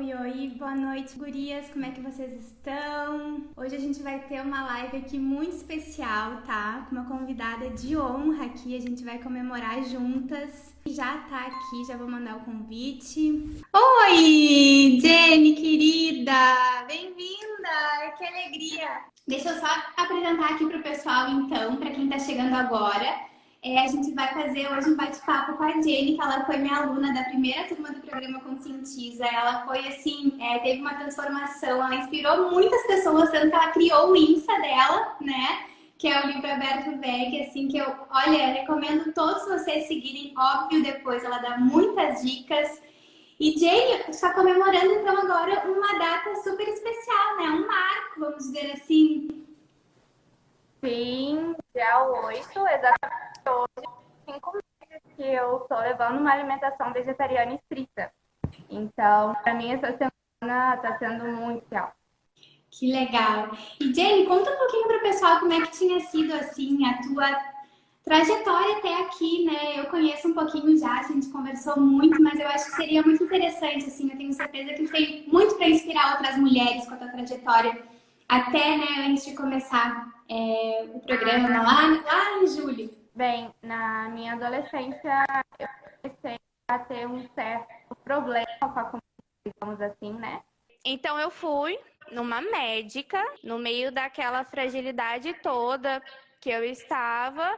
Oi, boa noite, gurias, como é que vocês estão? Hoje a gente vai ter uma live aqui muito especial, tá? Com uma convidada de honra aqui, a gente vai comemorar juntas. Já tá aqui, já vou mandar o convite. Oi, Jenny, querida! Bem-vinda! Que alegria! Deixa eu só apresentar aqui pro pessoal, então, para quem tá chegando agora. A gente vai fazer hoje um bate-papo com a Jenny, que ela foi minha aluna da primeira turma do programa Conscientiza. Ela foi assim, teve uma transformação, ela inspirou muitas pessoas, tanto que ela criou o Insta dela, né? Que é o Livro Aberto Veg, assim, que eu, olha, recomendo todos vocês seguirem, óbvio, depois ela dá muitas dicas. E Jenny está comemorando, então, agora uma data super especial, né? Um marco, vamos dizer assim. Sim, dia 8, exatamente hoje, 5 meses que eu estou levando uma alimentação vegetariana estrita. Então, para mim, essa semana está sendo muito legal. Que legal. E Jenny, conta um pouquinho para o pessoal como é que tinha sido, assim, a tua trajetória até aqui, né? Eu conheço um pouquinho já, a gente conversou muito, mas eu acho que seria muito interessante, assim, eu tenho certeza que tem muito para inspirar outras mulheres com a tua trajetória, até, né, antes de começar o programa lá em julho. Bem, na minha adolescência, eu comecei a ter um certo problema com a comida, digamos assim, né? Então, eu fui numa médica, no meio daquela fragilidade toda que eu estava.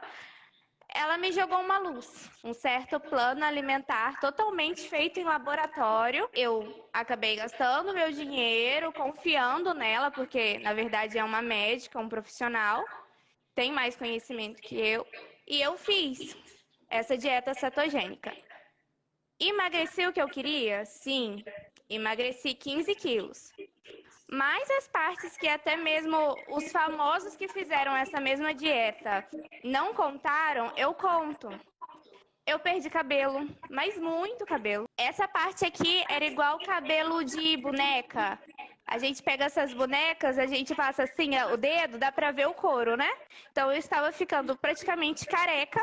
Ela me jogou uma luz, um certo plano alimentar totalmente feito em laboratório. Eu acabei gastando meu dinheiro, confiando nela, porque na verdade é uma médica, um profissional, tem mais conhecimento que eu. E eu fiz essa dieta cetogênica. Emagreci o que eu queria? Sim, emagreci 15 quilos. Mas as partes que até mesmo os famosos que fizeram essa mesma dieta não contaram, eu conto. Eu perdi cabelo, mas muito cabelo. Essa parte aqui era igual cabelo de boneca. A gente pega essas bonecas, a gente passa assim o dedo, dá pra ver o couro, né? Então eu estava ficando praticamente careca.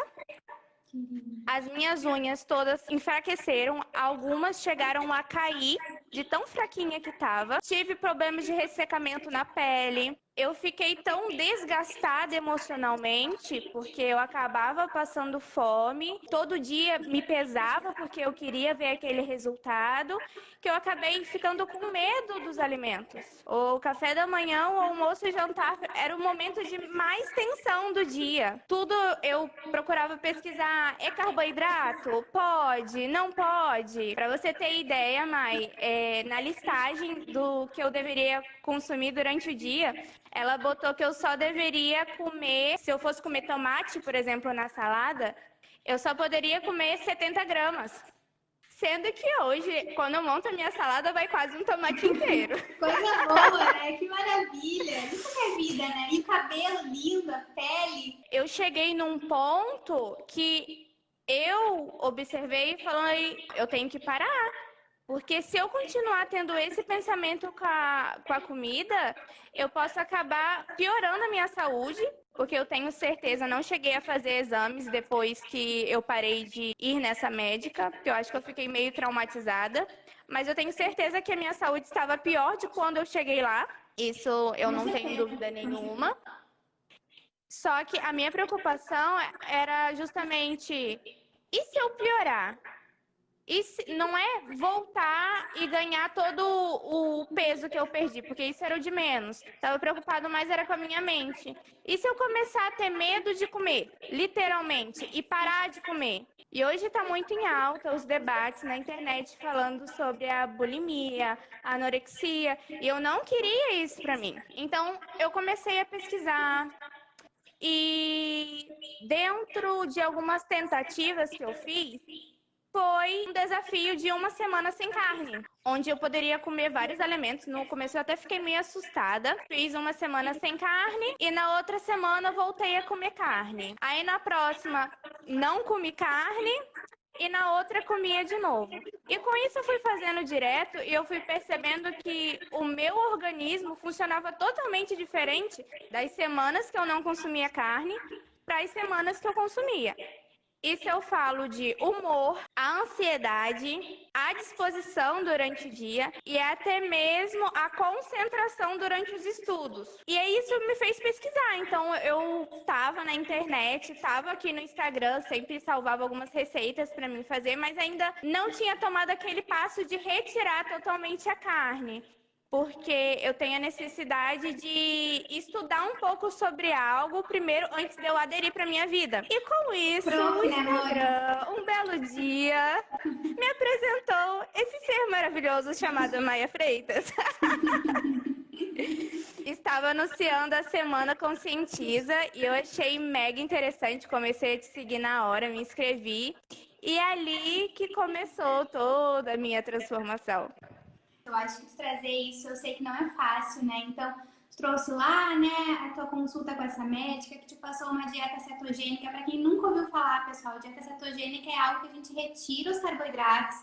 As minhas unhas todas enfraqueceram, algumas chegaram a cair de tão fraquinha que estava. Tive problemas de ressecamento na pele. Eu fiquei tão desgastada emocionalmente, porque eu acabava passando fome. Todo dia me pesava, porque eu queria ver aquele resultado, que eu acabei ficando com medo dos alimentos. O café da manhã, o almoço e jantar era o momento de mais tensão do dia. Tudo eu procurava pesquisar. É carboidrato? Pode? Não pode? Para você ter ideia, Mai, na listagem do que eu deveria consumir durante o dia, ela botou que eu só deveria comer, se eu fosse comer tomate, por exemplo, na salada, eu só poderia comer 70 gramas. Sendo que hoje, quando eu monto a minha salada, vai quase um tomate inteiro. Coisa boa, né? Que maravilha. Isso que é vida, né? E o cabelo lindo, a pele. Eu cheguei num ponto que eu observei e falei, eu tenho que parar. Porque se eu continuar tendo esse pensamento com a comida, eu posso acabar piorando a minha saúde, porque eu tenho certeza, não cheguei a fazer exames depois que eu parei de ir nessa médica, porque eu acho que eu fiquei meio traumatizada, mas eu tenho certeza que a minha saúde estava pior de quando eu cheguei lá, isso eu não tenho dúvida nenhuma. Só que a minha preocupação era justamente, e se eu piorar? Não é voltar e ganhar todo o peso que eu perdi, porque isso era o de menos. Estava preocupado mais era com a minha mente. E se eu começar a ter medo de comer, literalmente, e parar de comer? E hoje está muito em alta os debates na internet falando sobre a bulimia, a anorexia, e eu não queria isso para mim. Então, eu comecei a pesquisar. E dentro de algumas tentativas que eu fiz, foi um desafio de uma semana sem carne, onde eu poderia comer vários alimentos. No começo eu até fiquei meio assustada. Fiz uma semana sem carne e na outra semana voltei a comer carne. Aí na próxima não comi carne e na outra comia de novo. E com isso eu fui fazendo direto e eu fui percebendo que o meu organismo funcionava totalmente diferente das semanas que eu não consumia carne para as semanas que eu consumia. Isso eu falo de humor, a ansiedade, a disposição durante o dia e até mesmo a concentração durante os estudos. E aí isso me fez pesquisar. Então eu estava na internet, estava aqui no Instagram, sempre salvava algumas receitas para mim fazer, mas ainda não tinha tomado aquele passo de retirar totalmente a carne. Porque eu tenho a necessidade de estudar um pouco sobre algo primeiro, antes de eu aderir para minha vida. E com isso, o Instagram, um belo dia, me apresentou esse ser maravilhoso chamado Maia Freitas. Estava anunciando a Semana Conscientiza e eu achei mega interessante. Comecei a te seguir na hora, me inscrevi. E é ali que começou toda a minha transformação. Eu acho que tu trazer isso, eu sei que não é fácil, né? Então, tu trouxe lá, né, a tua consulta com essa médica que te passou uma dieta cetogênica. Para quem nunca ouviu falar, pessoal, dieta cetogênica é algo que a gente retira os carboidratos,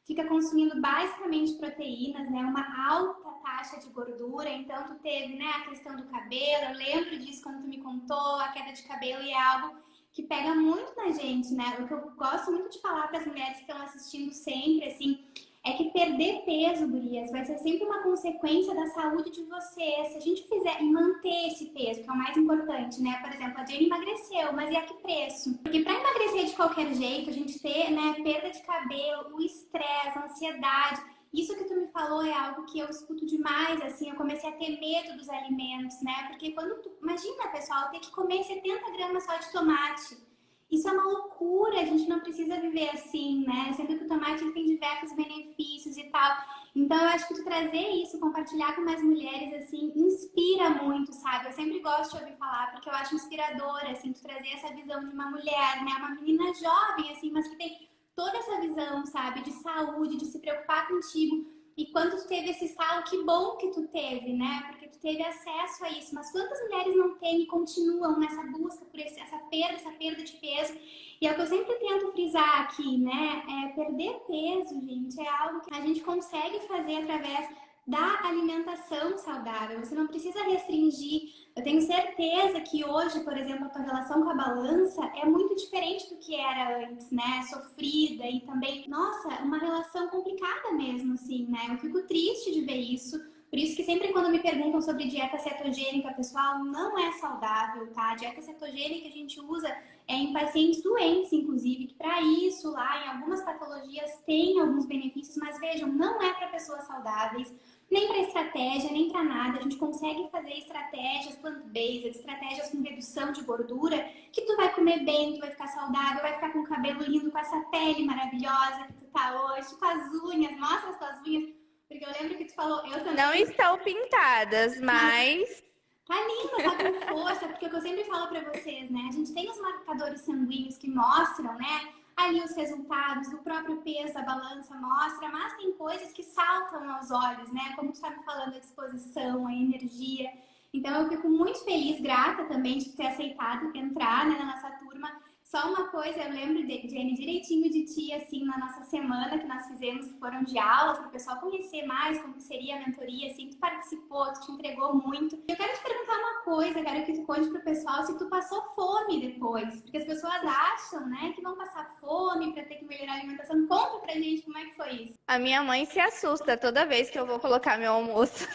fica consumindo basicamente proteínas, né? Uma alta taxa de gordura. Então, tu teve, né, a questão do cabelo. Eu lembro disso quando tu me contou, a queda de cabelo, e é algo que pega muito na gente, né? O que eu gosto muito de falar para as mulheres que estão assistindo sempre, assim, é que perder peso, gurias, vai ser sempre uma consequência da saúde de você. Se a gente fizer e manter esse peso, que é o mais importante, né? Por exemplo, a Jenny emagreceu, mas e a que preço? Porque para emagrecer de qualquer jeito, a gente ter, né, perda de cabelo, o estresse, a ansiedade. Isso que tu me falou é algo que eu escuto demais, assim, eu comecei a ter medo dos alimentos, né? Porque quando tu... Imagina, pessoal, ter que comer 70 gramas só de tomate. Isso é uma loucura, a gente não precisa viver assim, né? Sendo que o tomate ele tem diversos benefícios e tal. Então, eu acho que tu trazer isso, compartilhar com mais mulheres, assim, inspira muito, sabe? Eu sempre gosto de ouvir falar, porque eu acho inspiradora, assim, tu trazer essa visão de uma mulher, né? Uma menina jovem, assim, mas que tem toda essa visão, sabe? De saúde, de se preocupar contigo. E quando tu teve esse estalo, que bom que tu teve, né? Porque tu teve acesso a isso. Mas quantas mulheres não têm e continuam nessa busca por essa perda de peso? E é o que eu sempre tento frisar aqui, né? Perder peso, gente, é algo que a gente consegue fazer através da alimentação saudável. Você não precisa restringir. Eu tenho certeza que hoje, por exemplo, a tua relação com a balança é muito diferente do que era antes, né? Sofrida e também, nossa, uma relação complicada mesmo, assim, né? Eu fico triste de ver isso. Por isso que sempre quando me perguntam sobre dieta cetogênica, pessoal, não é saudável, tá? A dieta cetogênica a gente usa em pacientes doentes, inclusive, que para isso, lá em algumas patologias, tem alguns benefícios, mas vejam, não é para pessoas saudáveis, nem para estratégia, nem para nada. A gente consegue fazer estratégias plant-based, estratégias com redução de gordura, que tu vai comer bem, tu vai ficar saudável, vai ficar com o cabelo lindo, com essa pele maravilhosa que tu tá hoje, com as unhas, mostra as tuas unhas, porque eu lembro que tu falou, eu também... Não estão pintadas, mas... Tá linda, tá com força, porque é o que eu sempre falo pra vocês, né? A gente tem os marcadores sanguíneos que mostram, né? Ali os resultados, o próprio peso da balança mostra, mas tem coisas que saltam aos olhos, né? Como tu tá me falando, a disposição, a energia. Então eu fico muito feliz, grata também de ter aceitado entrar, né, na nossa turma. Só uma coisa, eu lembro, Jenny, direitinho de ti, assim, na nossa semana que nós fizemos, que foram de aulas, para o pessoal conhecer mais como seria a mentoria, assim, tu participou, tu te entregou muito. Eu quero te perguntar uma coisa, quero que tu conte pro pessoal se tu passou fome depois, porque as pessoas acham, né, que vão passar fome para ter que melhorar a alimentação. Conta pra gente como é que foi isso. A minha mãe se assusta toda vez que eu vou colocar meu almoço.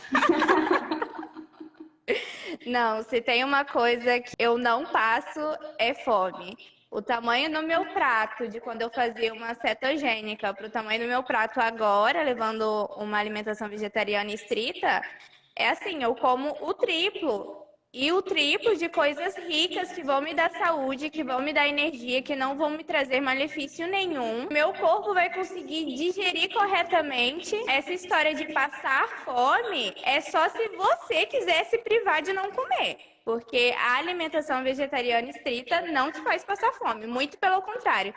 Não, se tem uma coisa que eu não passo, é fome. O tamanho do meu prato, de quando eu fazia uma cetogênica, para o tamanho do meu prato agora, levando uma alimentação vegetariana estrita, é assim, eu como o triplo. E o triplo de coisas ricas que vão me dar saúde, que vão me dar energia, que não vão me trazer malefício nenhum. Meu corpo vai conseguir digerir corretamente. Essa história de passar fome é só se você quiser se privar de não comer. Porque a alimentação vegetariana estrita não te faz passar fome, muito pelo contrário.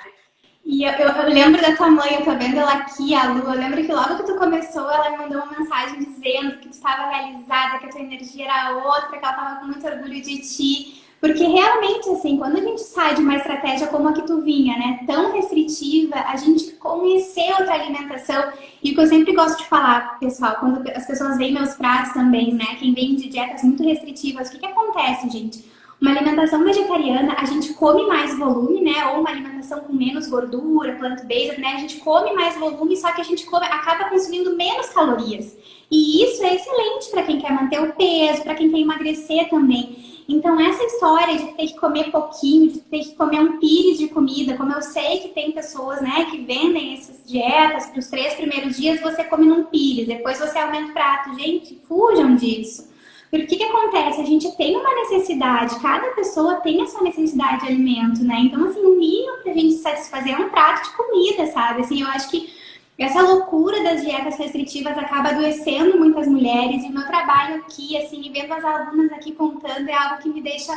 E eu lembro da tua mãe, eu tô vendo ela aqui, a Lu, eu lembro que logo que tu começou, ela me mandou uma mensagem dizendo que tu estava realizada, que a tua energia era outra, que ela tava com muito orgulho de ti. Porque realmente, assim, quando a gente sai de uma estratégia como a que tu vinha, né, tão restritiva, a gente conhecer outra alimentação. E o que eu sempre gosto de falar, pessoal, quando as pessoas veem meus pratos também, né, quem vem de dietas muito restritivas, o que acontece, gente? Uma alimentação vegetariana, a gente come mais volume, né? Ou uma alimentação com menos gordura, plant-based, né? A gente come mais volume, só que a gente acaba consumindo menos calorias. E isso é excelente para quem quer manter o peso, para quem quer emagrecer também. Então, essa história de ter que comer pouquinho, de ter que comer um pires de comida, como eu sei que tem pessoas, né, que vendem essas dietas para os 3 primeiros dias, você come num pires, depois você aumenta o prato. Gente, fujam disso. Porque o que acontece? A gente tem uma necessidade, cada pessoa tem a sua necessidade de alimento, né? Então, assim, o mínimo pra gente satisfazer é um prato de comida, sabe? Assim, eu acho que essa loucura das dietas restritivas acaba adoecendo muitas mulheres, e o meu trabalho aqui, assim, e vendo as alunas aqui contando, é algo que me deixa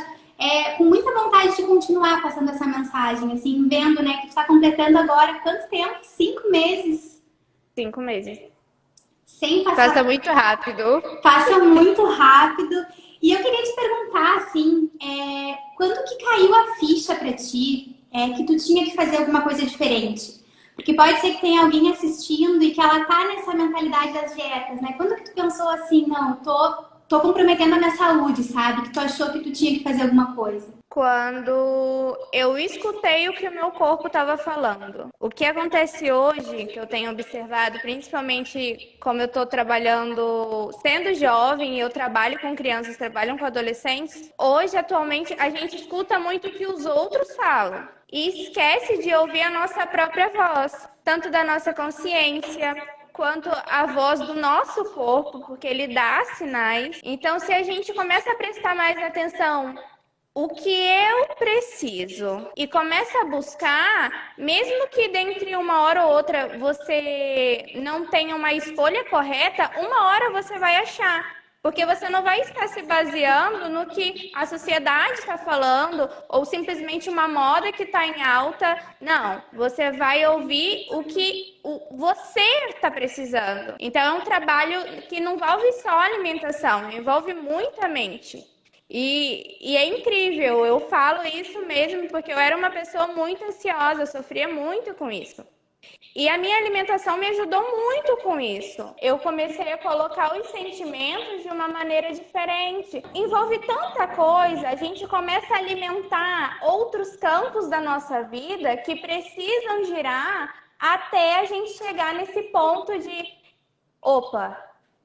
com muita vontade de continuar passando essa mensagem, assim, vendo, né, que tu tá completando agora quanto tempo? 5 meses. 5 meses. Sem passar... Passa muito rápido. Passa muito rápido. E eu queria te perguntar, assim, quando que caiu a ficha pra ti que tu tinha que fazer alguma coisa diferente? Porque pode ser que tenha alguém assistindo e que ela tá nessa mentalidade das dietas, né? Quando que tu pensou assim, não, tô comprometendo a minha saúde, sabe? Que tu achou que tu tinha que fazer alguma coisa? Quando eu escutei o que o meu corpo estava falando. O que acontece hoje, que eu tenho observado, principalmente como eu estou trabalhando, sendo jovem, e eu trabalho com crianças, trabalho com adolescentes, hoje, atualmente, a gente escuta muito o que os outros falam e esquece de ouvir a nossa própria voz, tanto da nossa consciência, quanto a voz do nosso corpo, porque ele dá sinais. Então, se a gente começa a prestar mais atenção o que eu preciso e começa a buscar, mesmo que dentre uma hora ou outra você não tenha uma escolha correta, uma hora você vai achar. Porque você não vai estar se baseando no que a sociedade está falando ou simplesmente uma moda que está em alta. Não, você vai ouvir o que você está precisando. Então, é um trabalho que não envolve só alimentação, envolve muita mente. E é incrível, eu falo isso mesmo porque eu era uma pessoa muito ansiosa, eu sofria muito com isso. E a minha alimentação me ajudou muito com isso. Eu comecei a colocar os sentimentos de uma maneira diferente. Envolve tanta coisa, a gente começa a alimentar outros campos da nossa vida que precisam girar até a gente chegar nesse ponto de, opa,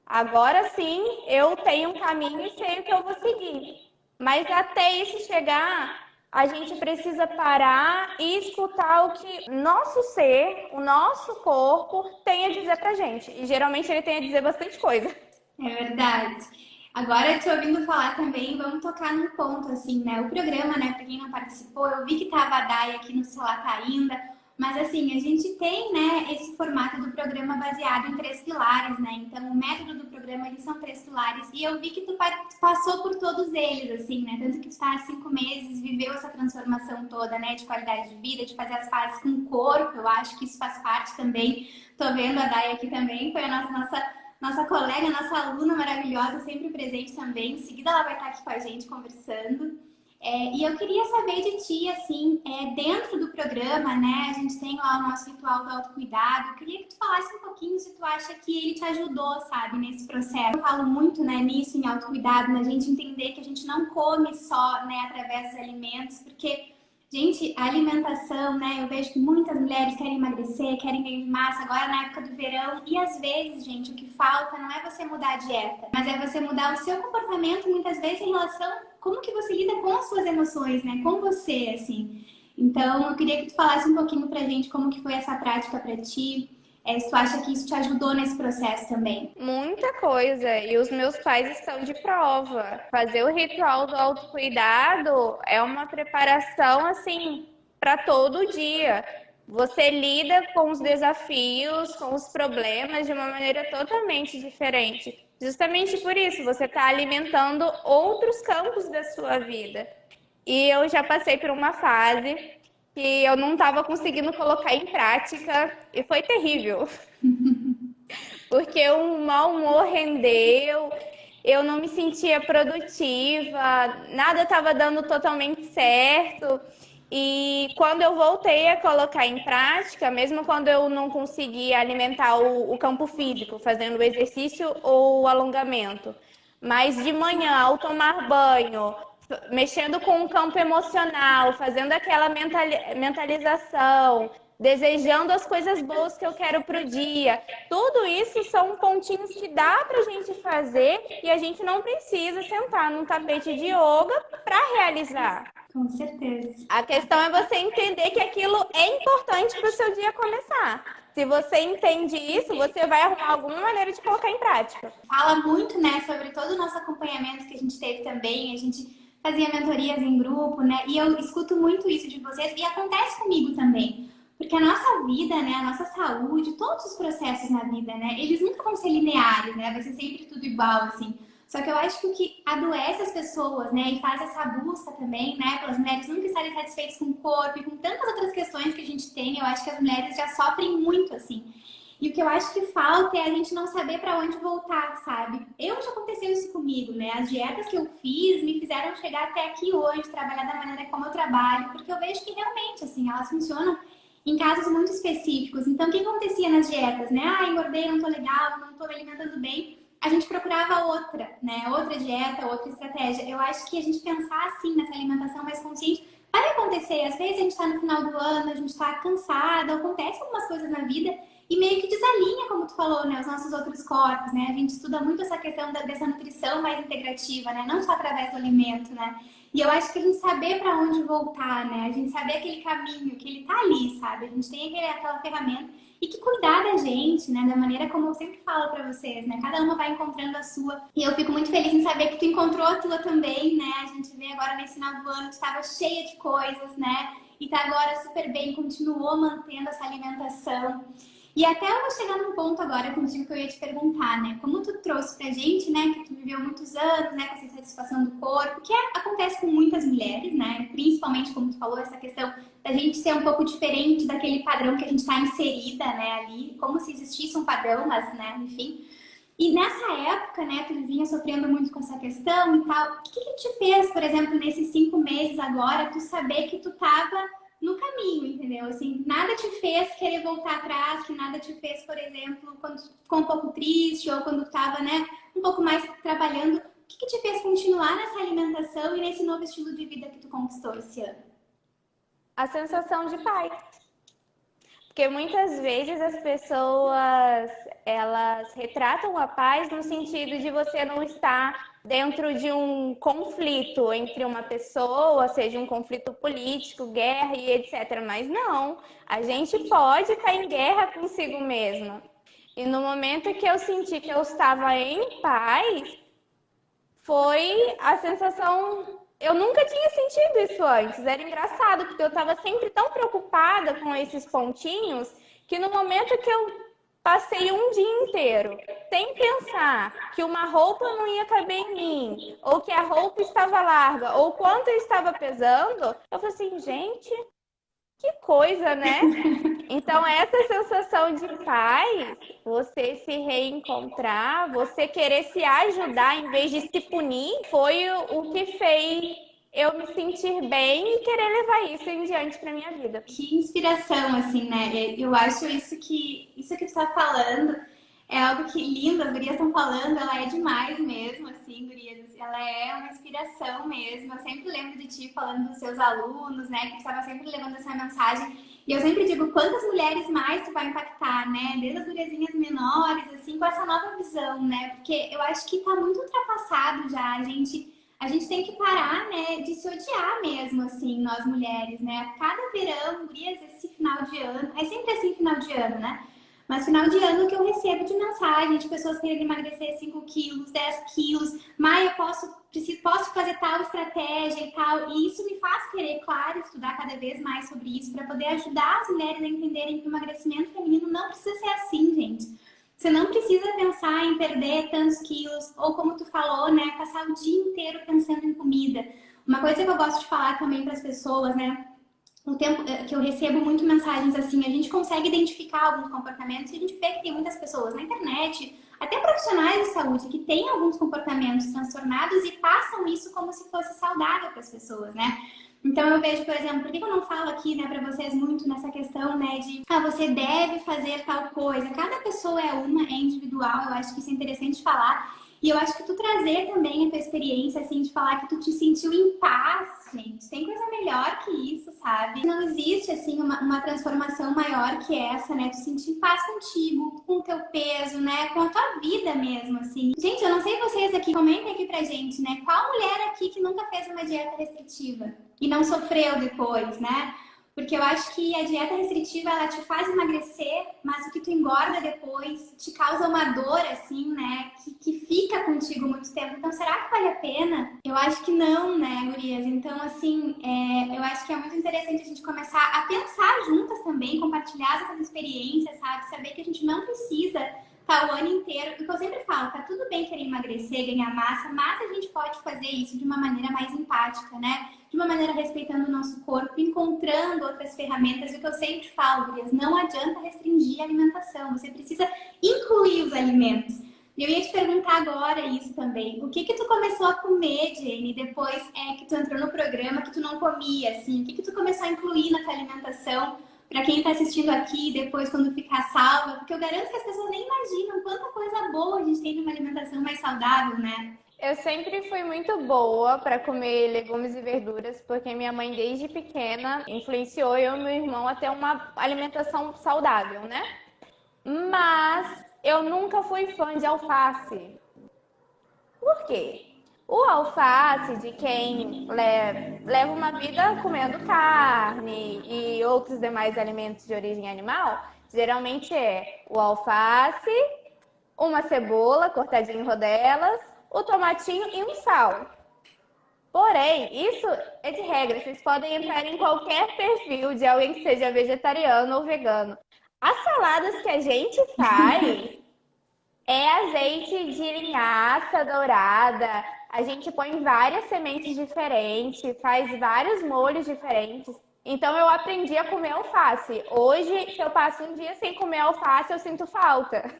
agora sim eu tenho um caminho e sei o que eu vou seguir. Mas até isso chegar, a gente precisa parar e escutar o que nosso ser, o nosso corpo tem a dizer pra gente. E geralmente ele tem a dizer bastante coisa. É verdade. Agora, te ouvindo falar também, vamos tocar num ponto, assim, né? O programa, né, pra quem não participou, eu vi que tava a Day aqui no celular tá ainda, mas assim, a gente tem, né, esse formato do programa baseado em 3 pilares, né? Então, o método do programa, eles são 3 pilares, e eu vi que tu passou por todos eles, assim, né? Tanto que tu tá há 5 meses, viveu essa transformação toda, né, de qualidade de vida, de fazer as pazes com o corpo, eu acho que isso faz parte também. Tô vendo a Day aqui também, foi a nossa colega, nossa aluna maravilhosa, sempre presente também. Em seguida ela vai estar aqui com a gente conversando. E eu queria saber de ti, assim, dentro do programa, né, a gente tem lá o nosso ritual do autocuidado. Eu queria que tu falasse um pouquinho se tu acha que ele te ajudou, sabe, nesse processo. Eu falo muito, né, nisso, em autocuidado, na gente entender que a gente não come só, né, através dos alimentos, porque... Gente, a alimentação, né? Eu vejo que muitas mulheres querem emagrecer, querem ganhar massa agora na época do verão. E às vezes, gente, o que falta não é você mudar a dieta, mas é você mudar o seu comportamento, muitas vezes, em relação a como que você lida com as suas emoções, né? Com você, assim. Então, eu queria que tu falasse um pouquinho pra gente como que foi essa prática pra ti. Se tu acha que isso te ajudou nesse processo também. Muita coisa. E os meus pais estão de prova. Fazer o ritual do autocuidado é uma preparação, assim, para todo dia. Você lida com os desafios, com os problemas de uma maneira totalmente diferente. Justamente por isso, você está alimentando outros campos da sua vida. E eu já passei por uma fase que eu não estava conseguindo colocar em prática e foi terrível. Porque o mau humor rendeu, eu não me sentia produtiva, nada estava dando totalmente certo. E quando eu voltei a colocar em prática, mesmo quando eu não conseguia alimentar o campo físico, fazendo o exercício ou o alongamento, mas de manhã, ao tomar banho, mexendo com o campo emocional, fazendo aquela mentalização, desejando as coisas boas que eu quero pro dia. Tudo isso são pontinhos que dá pra gente fazer e a gente não precisa sentar num tapete de yoga para realizar. Com certeza. A questão é você entender que aquilo é importante para o seu dia começar. Se você entende isso, você vai arrumar alguma maneira de colocar em prática. Fala muito, né, sobre todo o nosso acompanhamento que a gente teve também. A gente fazia mentorias em grupo, né? E eu escuto muito isso de vocês e acontece comigo também. Porque a nossa vida, né, a nossa saúde, todos os processos na vida, né, eles nunca vão ser lineares, né? Vai ser sempre tudo igual, assim. Só que eu acho que o que adoece as pessoas, né, e faz essa busca também, né, pelas mulheres nunca estarem satisfeitas com o corpo e com tantas outras questões que a gente tem, eu acho que as mulheres já sofrem muito, assim. E o que eu acho que falta é a gente não saber para onde voltar, sabe? Já aconteceu isso comigo, né? As dietas que eu fiz me fizeram chegar até aqui hoje, trabalhar da maneira como eu trabalho, porque eu vejo que realmente, assim, elas funcionam em casos muito específicos. Então, o que acontecia nas dietas, né? Ah, engordei, não tô legal, não tô me alimentando bem. A gente procurava outra, né? Outra dieta, outra estratégia. Eu acho que a gente pensar assim nessa alimentação mais consciente vai acontecer. Às vezes a gente tá no final do ano, a gente tá cansada, acontecem algumas coisas na vida e meio que desalinha, como tu falou, né? Os nossos outros corpos, né? A gente estuda muito essa questão dessa nutrição mais integrativa, né? Não só através do alimento, né? E eu acho que a gente saber para onde voltar, né? A gente saber aquele caminho, que ele tá ali, sabe? A gente tem aquela ferramenta e que cuidar da gente, né? Da maneira como eu sempre falo para vocês, né? Cada uma vai encontrando a sua. E eu fico muito feliz em saber que tu encontrou a tua também, né? A gente vê agora nesse final do ano que estava cheia de coisas, né? E tá agora super bem, continuou mantendo essa alimentação. E até eu vou chegar num ponto agora contigo que eu ia te perguntar, né? Como tu trouxe pra gente, né? Que tu viveu muitos anos, né? Com essa insatisfação do corpo, que acontece com muitas mulheres, né? Principalmente, como tu falou, essa questão da gente ser um pouco diferente daquele padrão que a gente tá inserida, né? Ali, como se existisse um padrão, mas, né? Enfim. E nessa época, né? Tu vinha sofrendo muito com essa questão e tal. O que te fez, por exemplo, nesses 5 meses agora, tu saber que tu tava no caminho, entendeu? Assim, nada te fez querer voltar atrás, que nada te fez, por exemplo, quando ficou um pouco triste ou quando estava, né, um pouco mais trabalhando. O que te fez continuar nessa alimentação e nesse novo estilo de vida que tu conquistou esse ano? A sensação de paz. Porque muitas vezes as pessoas, elas retratam a paz no sentido de você não estar dentro de um conflito entre uma pessoa, seja um conflito político, guerra e etc. Mas não, a gente pode estar em guerra consigo mesma. E no momento que eu senti que eu estava em paz, foi a sensação... Eu nunca tinha sentido isso antes, era engraçado, porque eu estava sempre tão preocupada com esses pontinhos, que no momento que eu passei um dia inteiro sem pensar que uma roupa não ia caber em mim, ou que a roupa estava larga, ou quanto eu estava pesando, eu falei assim, gente, que coisa, né? Então, essa sensação de paz, você se reencontrar, você querer se ajudar em vez de se punir, foi o que fez eu me sentir bem e querer levar isso em diante para minha vida. Que inspiração, assim, né? Eu acho isso que tu tá falando é algo que lindo, as gurias estão falando, ela é demais mesmo, assim, gurias, ela é uma inspiração mesmo. Eu sempre lembro de ti falando dos seus alunos, né, que tu estava sempre levando essa mensagem. E eu sempre digo, quantas mulheres mais tu vai impactar, né, desde as guriazinhas menores, assim, com essa nova visão, né, porque eu acho que tá muito ultrapassado já, a gente tem que parar, né, de se odiar mesmo, assim, nós mulheres, né, cada verão, gurias, esse final de ano, é sempre assim final de ano, né, mas final de ano que eu recebo de mensagem de pessoas querendo emagrecer 5 quilos, 10 quilos. Maia, posso fazer tal estratégia e tal. E isso me faz querer, claro, estudar cada vez mais sobre isso para poder ajudar as mulheres a entenderem que o emagrecimento feminino não precisa ser assim, gente. Você não precisa pensar em perder tantos quilos ou, como tu falou, né, passar o dia inteiro pensando em comida. Uma coisa que eu gosto de falar também para as pessoas, né, no tempo que eu recebo muito mensagens assim, a gente consegue identificar alguns comportamentos e a gente vê que tem muitas pessoas na internet, até profissionais de saúde, que têm alguns comportamentos transtornados e passam isso como se fosse saudável para as pessoas, né? Então eu vejo, por exemplo, por que eu não falo aqui, né, para vocês muito nessa questão, né, de você deve fazer tal coisa. Cada pessoa é uma, é individual. Eu acho que isso é interessante falar. E eu acho que tu trazer também a tua experiência, assim, de falar que tu te sentiu em paz, gente. Tem coisa melhor que isso, sabe? Não existe, assim, uma transformação maior que essa, né? Tu sentir paz contigo, com o teu peso, né? Com a tua vida mesmo, assim. Gente, eu não sei vocês aqui, comentem aqui pra gente, né? Qual mulher aqui que nunca fez uma dieta restritiva e não sofreu depois, né? Porque eu acho que a dieta restritiva, ela te faz emagrecer, mas o que tu engorda depois te causa uma dor, assim, né? Que fica contigo muito tempo. Então, será que vale a pena? Eu acho que não, né, gurias? Então, assim, eu acho que é muito interessante a gente começar a pensar juntas também, compartilhar essas experiências, sabe? Saber que a gente não precisa estar o ano inteiro. O que eu sempre falo, tá tudo bem querer emagrecer, ganhar massa, mas a gente pode fazer isso de uma maneira mais empática, né? De uma maneira respeitando o nosso corpo, encontrando outras ferramentas. E o que eu sempre falo, gurias, não adianta restringir a alimentação, você precisa incluir os alimentos. E eu ia te perguntar agora isso também. O que tu começou a comer, Jenny, depois que tu entrou no programa, que tu não comia, assim? O que tu começou a incluir na tua alimentação? Para quem está assistindo aqui, depois quando ficar salva, porque eu garanto que as pessoas nem imaginam quanta coisa boa a gente tem numa alimentação mais saudável, né? Eu sempre fui muito boa para comer legumes e verduras, porque minha mãe, desde pequena, influenciou eu e meu irmão a ter uma alimentação saudável, né? Mas eu nunca fui fã de alface. Por quê? O alface, de quem leva uma vida comendo carne e outros demais alimentos de origem animal, geralmente é o alface, uma cebola cortadinha em rodelas, o tomatinho e um sal. Porém, isso é de regra. Vocês podem entrar em qualquer perfil de alguém que seja vegetariano ou vegano. As saladas que a gente faz é azeite de linhaça dourada. A gente põe várias sementes diferentes, faz vários molhos diferentes. Então eu aprendi a comer alface. Hoje, se eu passo um dia sem comer alface, eu sinto falta.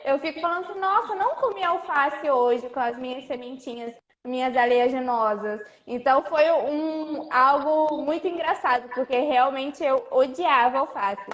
Eu fico falando assim, nossa, não comi alface hoje com as minhas sementinhas, minhas aleaginosas. Então foi algo muito engraçado, porque realmente eu odiava alface.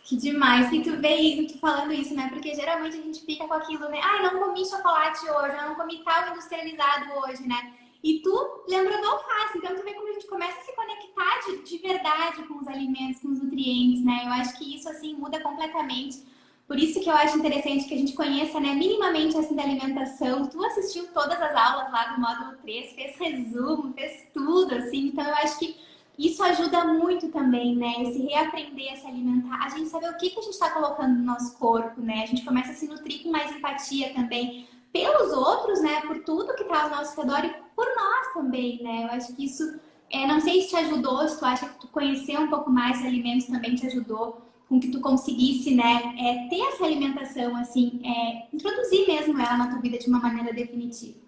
Que demais. E tu vê tu falando isso, né? Porque geralmente a gente fica com aquilo, né? Ai, não comi chocolate hoje, eu não comi tal industrializado hoje, né? E tu lembra do alface. Então tu vê como a gente começa a se conectar de verdade com os alimentos, com os nutrientes, né? Eu acho que isso, assim, muda completamente. Por isso que eu acho interessante que a gente conheça, né, minimamente assim da alimentação. Tu assistiu todas as aulas lá do módulo 3, fez resumo, fez tudo, assim. Então eu acho que isso ajuda muito também, né? Esse reaprender a se alimentar. A gente saber o que a gente está colocando no nosso corpo, né? A gente começa a se nutrir com mais empatia também pelos outros, né? Por tudo que está ao nosso redor e por nós também, né? Eu acho que isso, não sei se te ajudou, se tu acha que tu conhecer um pouco mais de alimentos também te ajudou com que tu conseguisse, né, ter essa alimentação, assim, introduzir mesmo ela na tua vida de uma maneira definitiva.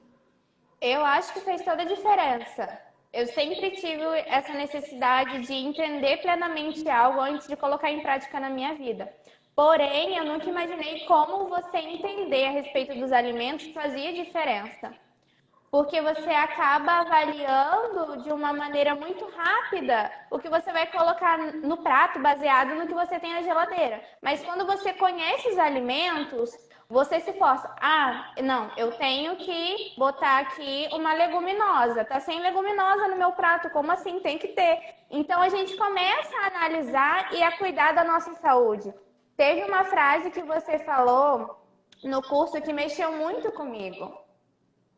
Eu acho que fez toda a diferença. Eu sempre tive essa necessidade de entender plenamente algo antes de colocar em prática na minha vida. Porém, eu nunca imaginei como você entender a respeito dos alimentos fazia diferença. Porque você acaba avaliando de uma maneira muito rápida o que você vai colocar no prato baseado no que você tem na geladeira. Mas quando você conhece os alimentos, você se força. Ah, não, eu tenho que botar aqui uma leguminosa. Tá sem leguminosa no meu prato, como assim? Tem que ter. Então a gente começa a analisar e a cuidar da nossa saúde. Teve uma frase que você falou no curso que mexeu muito comigo.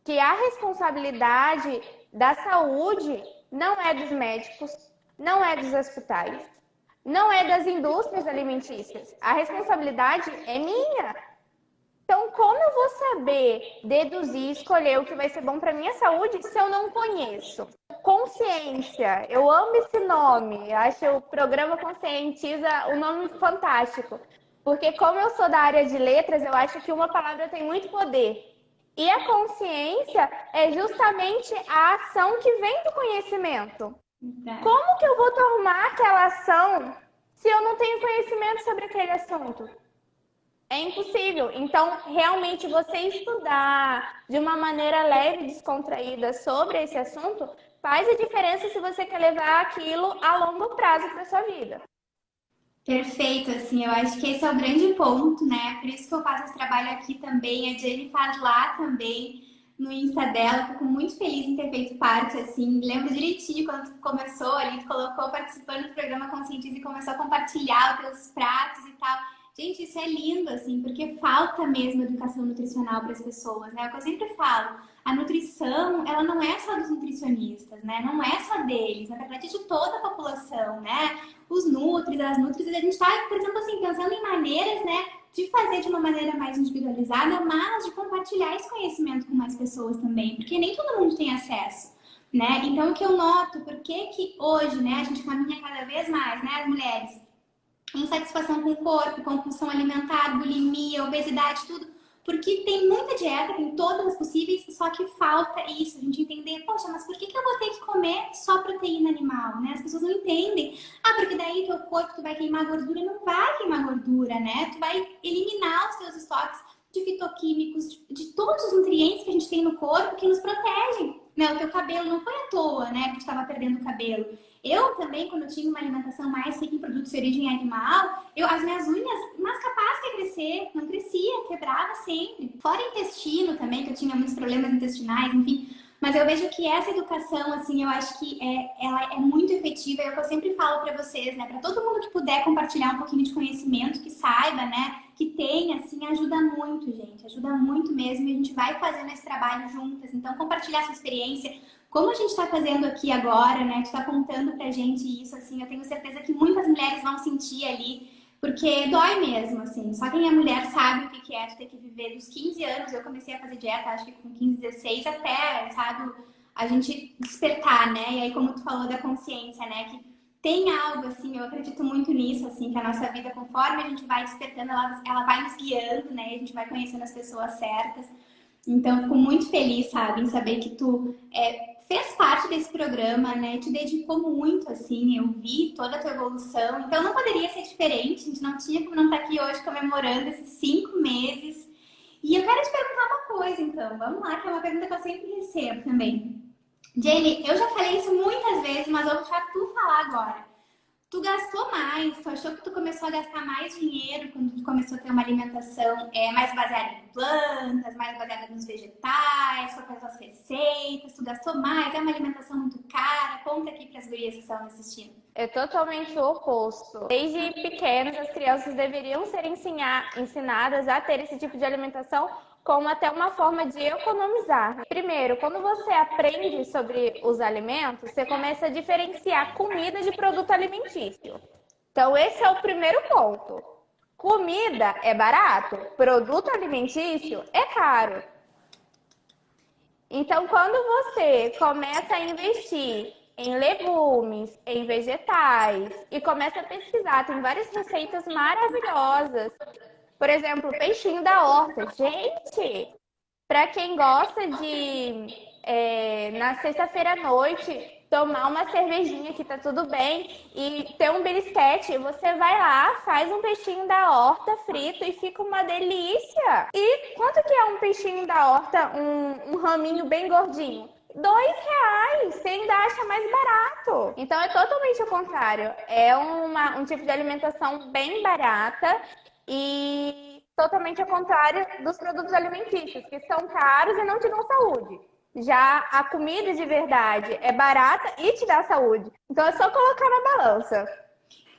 Que a responsabilidade da saúde não é dos médicos, não é dos hospitais, não é das indústrias alimentícias. A responsabilidade é minha. Então, como eu vou saber deduzir, escolher o que vai ser bom para minha saúde se eu não conheço? Consciência, eu amo esse nome. Eu acho o programa Conscientiza um nome fantástico. Porque como eu sou da área de letras, eu acho que uma palavra tem muito poder. E a consciência é justamente a ação que vem do conhecimento. Como que eu vou tomar aquela ação se eu não tenho conhecimento sobre aquele assunto? É impossível. Então, realmente, você estudar de uma maneira leve e descontraída sobre esse assunto faz a diferença se você quer levar aquilo a longo prazo para sua vida. Perfeito, assim, eu acho que esse é o grande ponto, né? Por isso que eu faço esse trabalho aqui também, a Jenny faz lá também, no Insta dela, fico muito feliz em ter feito parte, assim, lembro direitinho quando tu começou ali, tu colocou participando do programa Conscientize e começou a compartilhar os teus pratos e tal. Gente, isso é lindo, assim, porque falta mesmo educação nutricional para as pessoas, né? É o que eu sempre falo, a nutrição, ela não é só dos nutricionistas, né? Não é só deles, na verdade é de toda a população, né? Os nutris, as nutris, a gente está, por exemplo, assim, pensando em maneiras, né, de fazer de uma maneira mais individualizada, mas de compartilhar esse conhecimento com mais pessoas também, porque nem todo mundo tem acesso, né? Então, o que eu noto, por que hoje, né, a gente caminha cada vez mais, né, as mulheres, insatisfação com o corpo, compulsão alimentar, bulimia, obesidade, tudo, porque tem muita dieta, tem todas as possíveis, só que falta isso, a gente entender, poxa, mas por que eu vou ter que comer só proteína animal, né? As pessoas não entendem. Ah, porque daí teu corpo, tu vai queimar gordura, não vai queimar gordura, né? Tu vai eliminar os teus estoques de fitoquímicos, de todos os nutrientes que a gente tem no corpo que nos protegem, né? O teu cabelo não foi à toa, né, que tu estava perdendo o cabelo. Eu também, quando eu tinha uma alimentação mais rica em produtos de origem animal, as minhas unhas, mas capaz de crescer, não crescia, quebrava sempre. Fora intestino também, que eu tinha muitos problemas intestinais, enfim. Mas eu vejo que essa educação, assim, eu acho que ela é muito efetiva. É o que eu sempre falo para vocês, né? Para todo mundo que puder compartilhar um pouquinho de conhecimento, que saiba, né? Que tenha, assim, ajuda muito, gente. Ajuda muito mesmo e a gente vai fazendo esse trabalho juntas. Então, compartilhar sua experiência. Como a gente está fazendo aqui agora, né? Tu está contando pra gente isso, assim, eu tenho certeza que muitas mulheres vão sentir ali, porque dói mesmo, assim. Só quem é mulher sabe o que é tu ter que viver dos 15 anos. Eu comecei a fazer dieta, acho que com 15, 16, até, sabe, a gente despertar, né? E aí, como tu falou da consciência, né? Que tem algo, assim, eu acredito muito nisso, assim, que a nossa vida, conforme a gente vai despertando, ela vai nos guiando, né? E a gente vai conhecendo as pessoas certas. Então, eu fico muito feliz, sabe, em saber que tu fez parte desse programa, né? Te dedicou muito, assim, eu vi toda a tua evolução. Então, não poderia ser diferente. A gente não tinha como não estar aqui hoje comemorando esses 5 meses. E eu quero te perguntar uma coisa, então. Vamos lá, que é uma pergunta que eu sempre recebo também. Jenny, eu já falei isso muitas vezes, mas eu vou deixar tu falar agora. Tu gastou mais, tu achou que tu começou a gastar mais dinheiro quando tu começou a ter uma alimentação mais baseada em plantas, mais baseada nos vegetais, foi com as receitas, tu gastou mais, é uma alimentação muito cara? Conta aqui para as gurias que estão assistindo. É totalmente o oposto. Desde pequenos, as crianças deveriam ser ensinadas a ter esse tipo de alimentação como até uma forma de economizar. Primeiro, quando você aprende sobre os alimentos, você começa a diferenciar comida de produto alimentício. Então, esse é o primeiro ponto. Comida é barato, produto alimentício é caro. Então, quando você começa a investir em legumes, em vegetais e começa a pesquisar, tem várias receitas maravilhosas. Por exemplo, peixinho da horta. Gente, para quem gosta de, na sexta-feira à noite, tomar uma cervejinha que tá tudo bem e ter um belisquete, você vai lá, faz um peixinho da horta frito e fica uma delícia. E quanto que é um peixinho da horta, um raminho bem gordinho? R$2, você ainda acha mais barato. Então é totalmente o contrário. É um tipo de alimentação bem barata e totalmente ao contrário dos produtos alimentícios, que são caros e não te dão saúde. Já a comida de verdade é barata e te dá saúde. Então é só colocar na balança.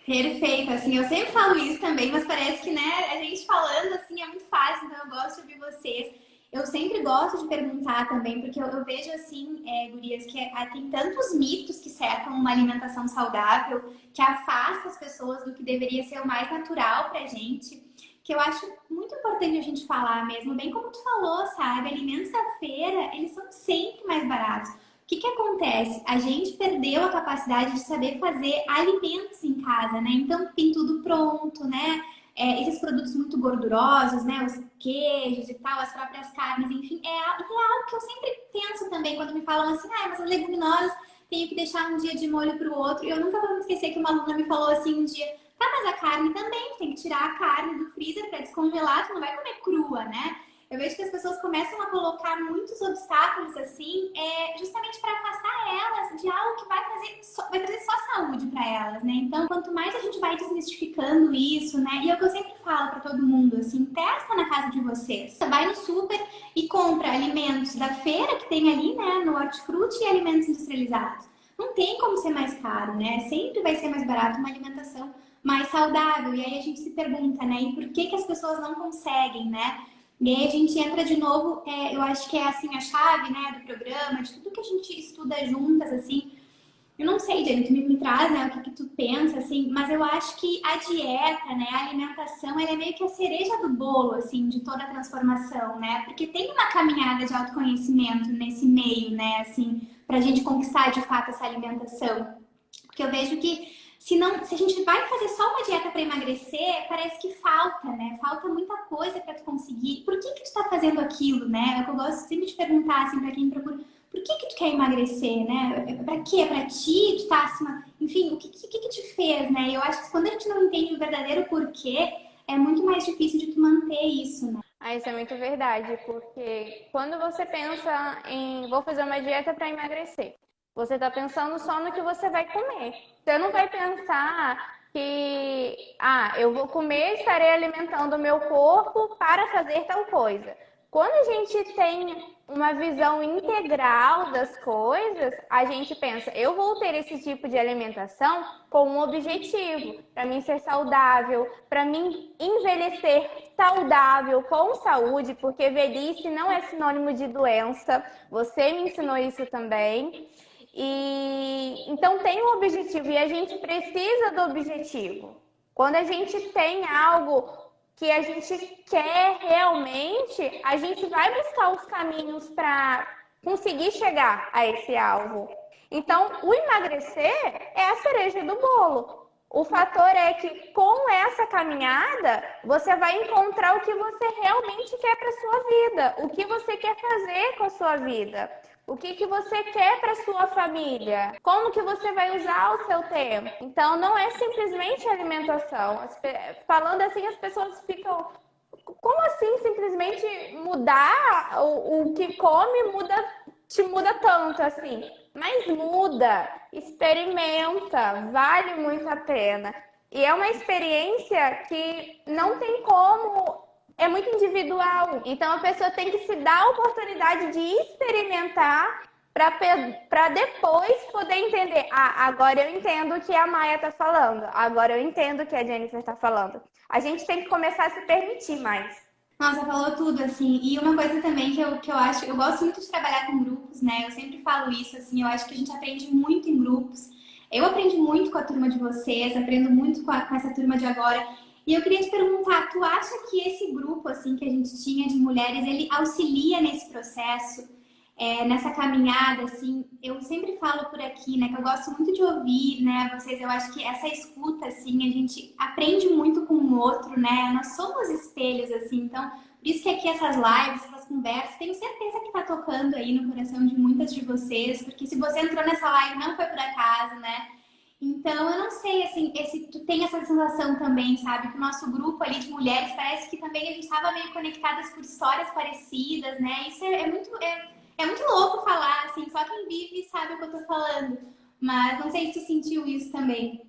Perfeito, assim, eu sempre falo isso também, mas parece que, né, a gente falando assim é muito fácil, então eu gosto de ouvir vocês. Eu sempre gosto de perguntar também, porque eu vejo assim, gurias, que tem tantos mitos que cercam uma alimentação saudável, que afasta as pessoas do que deveria ser o mais natural pra gente, que eu acho muito importante a gente falar mesmo, bem como tu falou, sabe? Alimentos da feira, eles são sempre mais baratos. O que acontece? A gente perdeu a capacidade de saber fazer alimentos em casa, né? Então tem tudo pronto, né? Esses produtos muito gordurosos, né? Os queijos e tal, as próprias carnes, enfim. É algo que eu sempre penso também quando me falam assim, mas as leguminosas tenho que deixar um dia de molho para o outro. E eu nunca vou me esquecer que uma aluna me falou assim um dia, tá, mas a carne também, tem que tirar a carne do freezer para descongelar, tu não vai comer crua, né? Eu vejo que as pessoas começam a colocar muitos obstáculos assim, justamente para afastar elas de algo que vai trazer só saúde para elas, né? Então, quanto mais a gente vai desmistificando isso, né? E é o que eu sempre falo para todo mundo, assim, testa na casa de vocês. Você vai no super e compra alimentos da feira que tem ali, né, no hortifruti, e alimentos industrializados. Não tem como ser mais caro, né? Sempre vai ser mais barato uma alimentação mais saudável. E aí a gente se pergunta, né? E por que as pessoas não conseguem, né? E aí a gente entra de novo, eu acho que é assim a chave, né, do programa, de tudo que a gente estuda juntas, assim. Eu não sei, Jenny, tu me traz, né, o que tu pensa, assim, mas eu acho que a dieta, né, a alimentação, ela é meio que a cereja do bolo, assim, de toda a transformação, né? Porque tem uma caminhada de autoconhecimento nesse meio, né, assim, pra gente conquistar de fato essa alimentação. Porque eu vejo que se a gente vai fazer só uma dieta para emagrecer, parece que falta, né? Falta muita coisa para tu conseguir. Por que tu tá fazendo aquilo, né? É o que eu gosto sempre de perguntar, assim, para quem me procura. Por que tu quer emagrecer, né? Para quê? Para ti? Tu tá acima... Enfim, o que te fez, né? E eu acho que quando a gente não entende o verdadeiro porquê, é muito mais difícil de tu manter isso, né? Ah, isso é muito verdade, porque quando você pensa em vou fazer uma dieta para emagrecer, você está pensando só no que você vai comer. Você não vai pensar que, eu vou comer e estarei alimentando o meu corpo para fazer tal coisa. Quando a gente tem uma visão integral das coisas, a gente pensa, eu vou ter esse tipo de alimentação com um objetivo, para mim ser saudável, para mim envelhecer saudável, com saúde, porque velhice não é sinônimo de doença. Você me ensinou isso também. E então tem um objetivo e a gente precisa do objetivo. Quando a gente tem algo que a gente quer realmente, a gente vai buscar os caminhos para conseguir chegar a esse alvo. Então, o emagrecer é a cereja do bolo. O fator é que com essa caminhada, você vai encontrar o que você realmente quer para sua vida, o que você quer fazer com a sua vida. O que você quer para sua família? Como que você vai usar o seu tempo? Então, não é simplesmente alimentação. Falando assim, as pessoas ficam... Como assim simplesmente mudar o que come te muda tanto assim? Mas muda, experimenta, vale muito a pena. E é uma experiência que não tem como... É muito individual. Então, a pessoa tem que se dar a oportunidade de experimentar para depois poder entender. Agora eu entendo o que a Maia está falando. Agora eu entendo o que a Jennifer está falando. A gente tem que começar a se permitir mais. Nossa, falou tudo, assim. E uma coisa também que eu acho... Eu gosto muito de trabalhar com grupos, né? Eu sempre falo isso, assim. Eu acho que a gente aprende muito em grupos. Eu aprendi muito com a turma de vocês. Aprendo muito com essa turma de agora. E eu queria te perguntar, tu acha que esse grupo, assim, que a gente tinha de mulheres, ele auxilia nesse processo, nessa caminhada, assim? Eu sempre falo por aqui, né, que eu gosto muito de ouvir, né, vocês. Eu acho que essa escuta, assim, a gente aprende muito com o outro, né? Nós somos espelhos, assim, então, por isso que aqui essas lives, essas conversas, tenho certeza que tá tocando aí no coração de muitas de vocês, porque se você entrou nessa live não foi por acaso, né? Então, eu não sei, assim, tu tem essa sensação também, sabe? Que o nosso grupo ali de mulheres, parece que também a gente estava meio conectadas por histórias parecidas, né? Isso é muito louco falar, assim, só quem vive sabe o que eu tô falando. Mas não sei se tu sentiu isso também.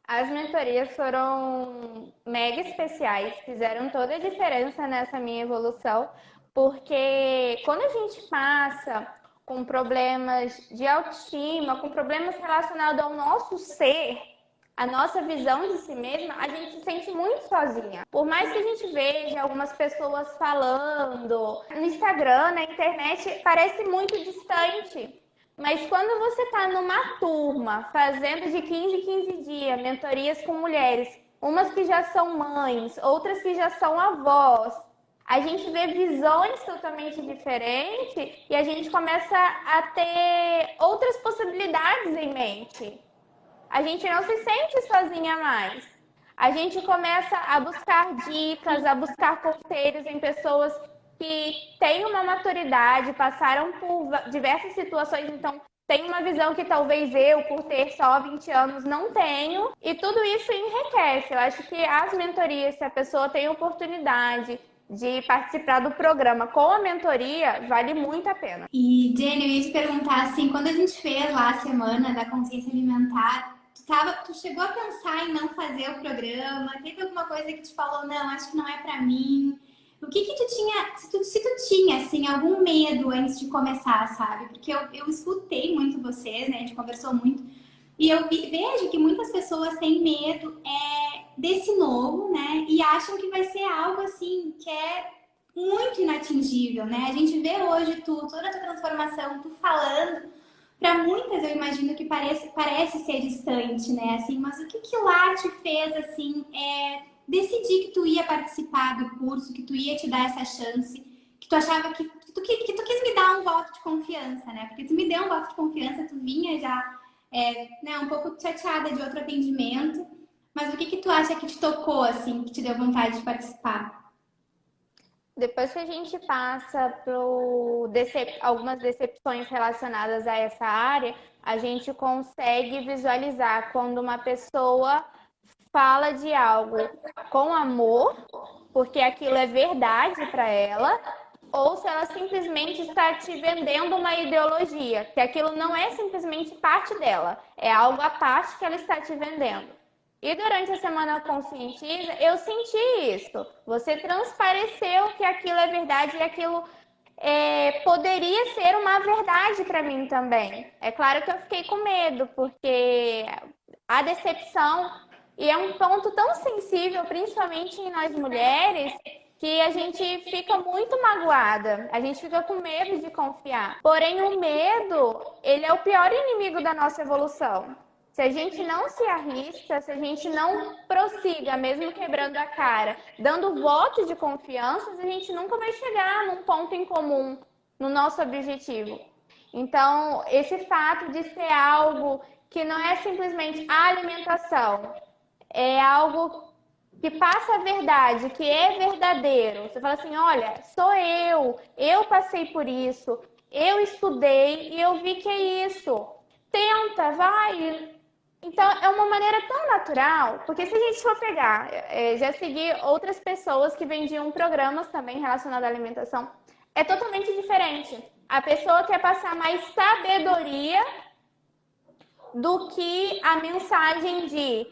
As mentorias foram mega especiais, fizeram toda a diferença nessa minha evolução, porque quando a gente passa com problemas de autoestima, com problemas relacionados ao nosso ser, a nossa visão de si mesma, a gente se sente muito sozinha. Por mais que a gente veja algumas pessoas falando no Instagram, na internet, parece muito distante. Mas quando você está numa turma, fazendo de 15 em 15 dias, mentorias com mulheres, umas que já são mães, outras que já são avós, a gente vê visões totalmente diferentes e a gente começa a ter outras possibilidades em mente. A gente não se sente sozinha mais. A gente começa a buscar dicas, a buscar conselhos em pessoas que têm uma maturidade, passaram por diversas situações, então tem uma visão que talvez eu, por ter só 20 anos, não tenho. E tudo isso enriquece. Eu acho que as mentorias, se a pessoa tem oportunidade de participar do programa com a mentoria, vale muito a pena. E, Jenny, eu ia te perguntar, assim, quando a gente fez lá a Semana da Consciência Alimentar, tu chegou a pensar em não fazer o programa? Teve alguma coisa que te falou, não, acho que não é pra mim? O que tu tinha, se tu tinha, assim, algum medo antes de começar, sabe? Porque eu escutei muito vocês, né, a gente conversou muito, e eu vejo que muitas pessoas têm medo desse novo, né, e acham que vai ser algo, assim, que é muito inatingível, né? A gente vê hoje toda a tua transformação, tu falando, para muitas eu imagino que parece ser distante, né? Assim, mas o que lá te fez assim decidir que tu ia participar do curso, que tu ia te dar essa chance, que tu achava que tu quis me dar um voto de confiança, né? Porque tu me deu um voto de confiança, tu vinha já né, um pouco chateada de outro atendimento, mas o que tu acha que te tocou assim, que te deu vontade de participar? Depois que a gente passa por algumas decepções relacionadas a essa área, a gente consegue visualizar quando uma pessoa fala de algo com amor, porque aquilo é verdade para ela, ou se ela simplesmente está te vendendo uma ideologia, que aquilo não é simplesmente parte dela, é algo à parte que ela está te vendendo. E durante a Semana Conscientiza, eu senti isso. Você transpareceu que aquilo é verdade e aquilo poderia ser uma verdade para mim também. É claro que eu fiquei com medo, porque a decepção, e é um ponto tão sensível, principalmente em nós mulheres, que a gente fica muito magoada, a gente fica com medo de confiar. Porém, o medo, ele é o pior inimigo da nossa evolução. Se a gente não se arrisca, se a gente não prossiga, mesmo quebrando a cara, dando voto de confiança, a gente nunca vai chegar num ponto em comum no nosso objetivo. Então, esse fato de ser algo que não é simplesmente a alimentação, é algo que passa a verdade, que é verdadeiro. Você fala assim, olha, sou eu passei por isso, eu estudei e eu vi que é isso. Tenta, vai. Então, é uma maneira tão natural, porque se a gente for pegar, já segui outras pessoas que vendiam programas também relacionados à alimentação, é totalmente diferente. A pessoa quer passar mais sabedoria do que a mensagem de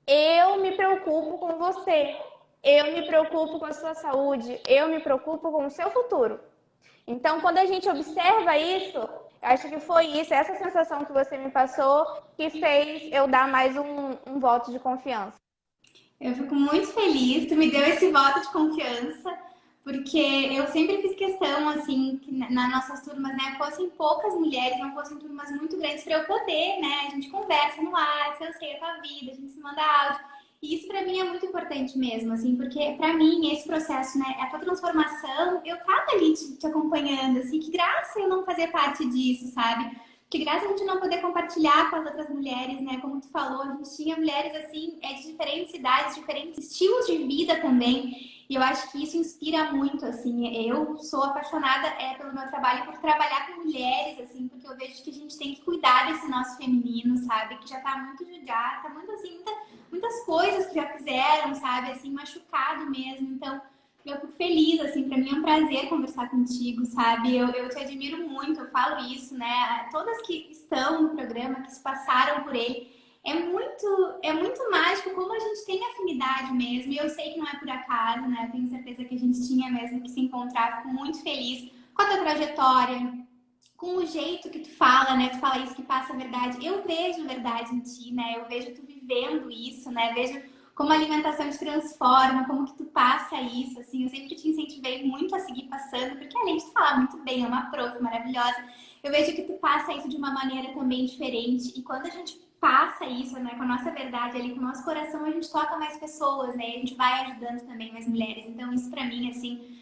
eu me preocupo com você, eu me preocupo com a sua saúde, eu me preocupo com o seu futuro. Então, quando a gente observa isso, acho que foi isso, essa sensação que você me passou, que fez eu dar mais um voto de confiança. Eu fico muito feliz, tu me deu esse voto de confiança, porque eu sempre fiz questão, assim, que nas nossas turmas, né, fossem poucas mulheres, não fossem turmas muito grandes para eu poder, né, a gente conversa no ar, se eu sei a tua vida, a gente se manda áudio. E isso para mim é muito importante mesmo, assim, porque para mim esse processo, né, a tua transformação, eu tava ali te acompanhando, assim, que graça eu não fazer parte disso, sabe? Que graça a gente não poder compartilhar com as outras mulheres, né? Como tu falou, a gente tinha mulheres, assim, de diferentes idades, diferentes estilos de vida também. E eu acho que isso inspira muito, assim. Eu sou apaixonada pelo meu trabalho, por trabalhar com mulheres, assim, porque eu vejo que a gente tem que cuidar desse nosso feminino, sabe? Que já tá muito judiado, tá muito, assim, muitas coisas que já fizeram, sabe? Assim, machucado mesmo. Então, eu fico feliz, assim, pra mim é um prazer conversar contigo, sabe? Eu te admiro muito, eu falo isso, né? Todas que estão no programa, que se passaram por ele, é muito mágico como a gente tem afinidade mesmo. E eu sei que não é por acaso, né? Eu tenho certeza que a gente tinha mesmo que se encontrar. Fico muito feliz com a tua trajetória, com o jeito que tu fala, né? Tu fala isso que passa a verdade. Eu vejo verdade em ti, né? Eu vejo tu vivendo isso, né? Vejo como a alimentação te transforma, como que tu passa isso, assim. Eu sempre te incentivei muito a seguir passando, porque além de tu falar muito bem, é uma prof maravilhosa, eu vejo que tu passa isso de uma maneira também diferente. E quando a gente passa isso, né, com a nossa verdade ali, com o nosso coração, a gente toca mais pessoas, né? A gente vai ajudando também mais mulheres. Então isso pra mim, assim,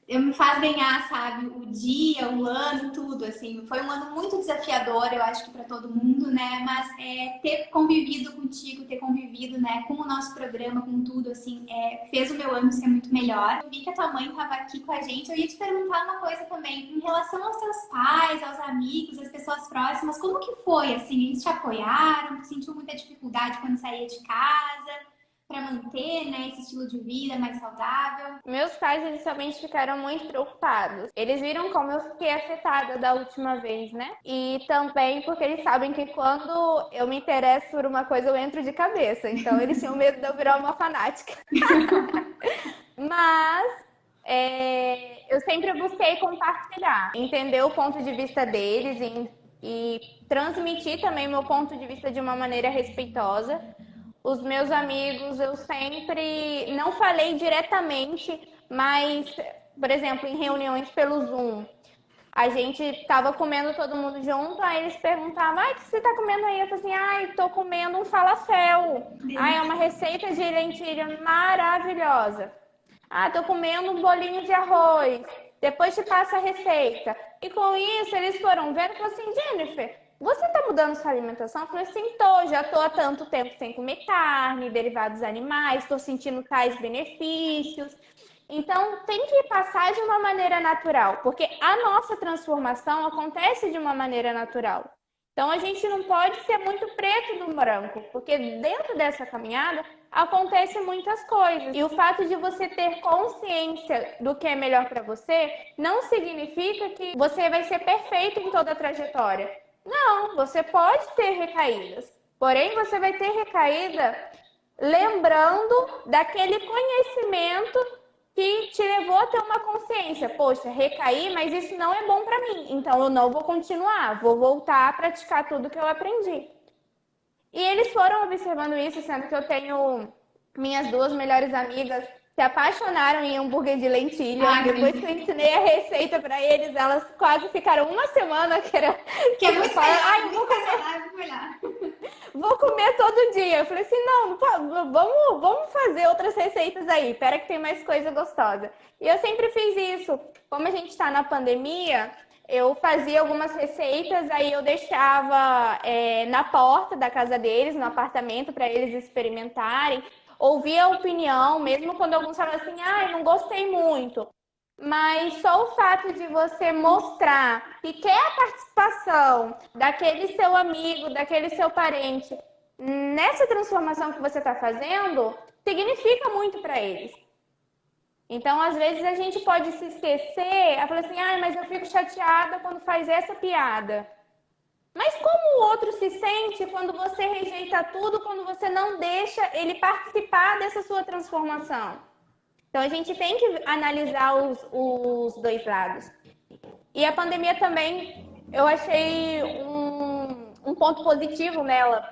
me faz ganhar, sabe, o dia, o ano, tudo, assim. Foi um ano muito desafiador, eu acho que para todo mundo, né? Mas ter convivido contigo, ter convivido, né, com o nosso programa, com tudo, assim, fez o meu ano ser muito melhor. Eu vi que a tua mãe estava aqui com a gente. Eu ia te perguntar uma coisa também, em relação aos teus pais, aos amigos, às pessoas próximas, como que foi, assim? Eles te apoiaram? Tu sentiu muita dificuldade quando saía de casa? para manter, né, esse estilo de vida mais saudável? Meus pais, eles realmente ficaram muito preocupados. Eles viram como eu fiquei afetada da última vez, né? E também porque eles sabem que quando eu me interesso por uma coisa, eu entro de cabeça. Então, eles tinham medo de eu virar uma fanática. Mas eu sempre busquei compartilhar, entender o ponto de vista deles e transmitir também meu ponto de vista de uma maneira respeitosa. Os meus amigos, eu sempre não falei diretamente, mas, por exemplo, em reuniões pelo Zoom, a gente estava comendo todo mundo junto, aí eles perguntavam, o que você está comendo aí? Eu falei assim, tô comendo um falafel. É uma receita de lentilha maravilhosa. Tô comendo um bolinho de arroz. Depois te passa a receita. E com isso, eles foram vendo e falaram assim, Jennifer, você tá mudando sua alimentação? Eu falei assim, já tô há tanto tempo sem comer carne, derivados animais, tô sentindo tais benefícios. Então, tem que passar de uma maneira natural, porque a nossa transformação acontece de uma maneira natural. Então, a gente não pode ser muito preto no branco, porque dentro dessa caminhada acontecem muitas coisas. E o fato de você ter consciência do que é melhor para você não significa que você vai ser perfeito em toda a trajetória. Não, você pode ter recaídas. Porém, você vai ter recaída lembrando daquele conhecimento que te levou a ter uma consciência. Poxa, recaí, mas isso não é bom para mim. Então, eu não vou continuar. Vou voltar a praticar tudo que eu aprendi. E eles foram observando isso, sendo que eu tenho minhas duas melhores amigas se apaixonaram em hambúrguer de lentilha. Depois que eu ensinei a receita para eles, elas quase ficaram uma semana que é muito melhor. Vou comer todo dia. Eu falei assim, não, vamos fazer outras receitas aí. Espera que tem mais coisa gostosa. E eu sempre fiz isso. Como a gente está na pandemia, eu fazia algumas receitas, aí eu deixava na porta da casa deles, no apartamento, para eles experimentarem. Ouvia a opinião, mesmo quando alguns falavam assim, não gostei muito. Mas só o fato de você mostrar que quer a participação daquele seu amigo, daquele seu parente, nessa transformação que você está fazendo, significa muito para eles. Então, às vezes, a gente pode se esquecer, a falar assim, mas eu fico chateada quando faz essa piada. Mas como o outro se sente quando você rejeita tudo, quando você não deixa ele participar dessa sua transformação? Então, a gente tem que analisar os dois lados. E a pandemia também, eu achei um ponto positivo nela,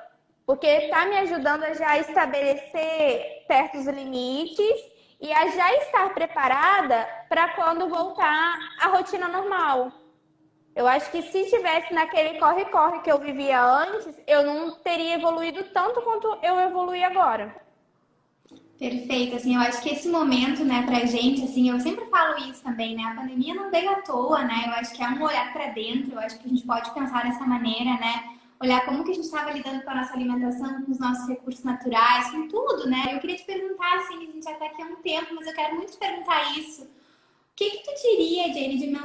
porque está me ajudando a já estabelecer certos limites e a já estar preparada para quando voltar à rotina normal. Eu acho que se tivesse naquele corre-corre que eu vivia antes, eu não teria evoluído tanto quanto eu evoluí agora. Perfeito, assim, eu acho que esse momento, né, pra gente, assim, eu sempre falo isso também, né, a pandemia não veio à toa, né, eu acho que é um olhar pra dentro, eu acho que a gente pode pensar dessa maneira, né, olhar como que a gente estava lidando com a nossa alimentação, com os nossos recursos naturais, com tudo, né. Eu queria te perguntar, assim, a gente já tá aqui há um tempo, mas eu quero muito te perguntar isso. O que tu diria, Jenny, de uma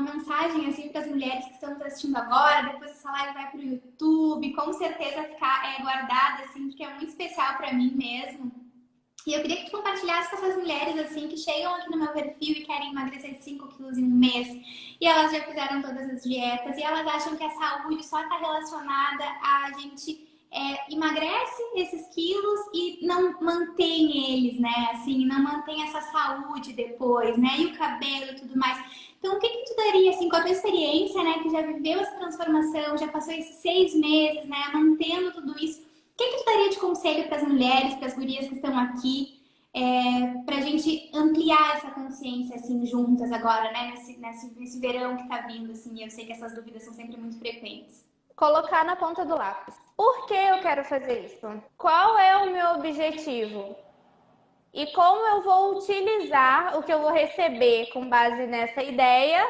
mensagem, assim, para as mulheres que estão nos assistindo agora, depois essa live vai pro YouTube, com certeza ficar guardada, assim, porque é muito especial para mim mesmo. E eu queria que tu compartilhasse com essas mulheres, assim, que chegam aqui no meu perfil e querem emagrecer 5 quilos em um mês, e elas já fizeram todas as dietas, e elas acham que a saúde só está relacionada a gente emagrece esses quilos e não mantém eles, né? Assim, não mantém essa saúde depois, né? E o cabelo e tudo mais. Então, o que tu daria, assim, com a tua experiência, né? Que já viveu essa transformação, já passou esses 6 meses, né? Mantendo tudo isso. O que tu daria de conselho para as mulheres, para as gurias que estão aqui, para a gente ampliar essa consciência, assim, juntas agora, né? Nesse verão que tá vindo, assim. Eu sei que essas dúvidas são sempre muito frequentes. Colocar na ponta do lápis. Por que eu quero fazer isso? Qual é o meu objetivo? E como eu vou utilizar o que eu vou receber com base nessa ideia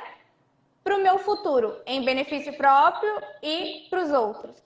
para o meu futuro, em benefício próprio e para os outros?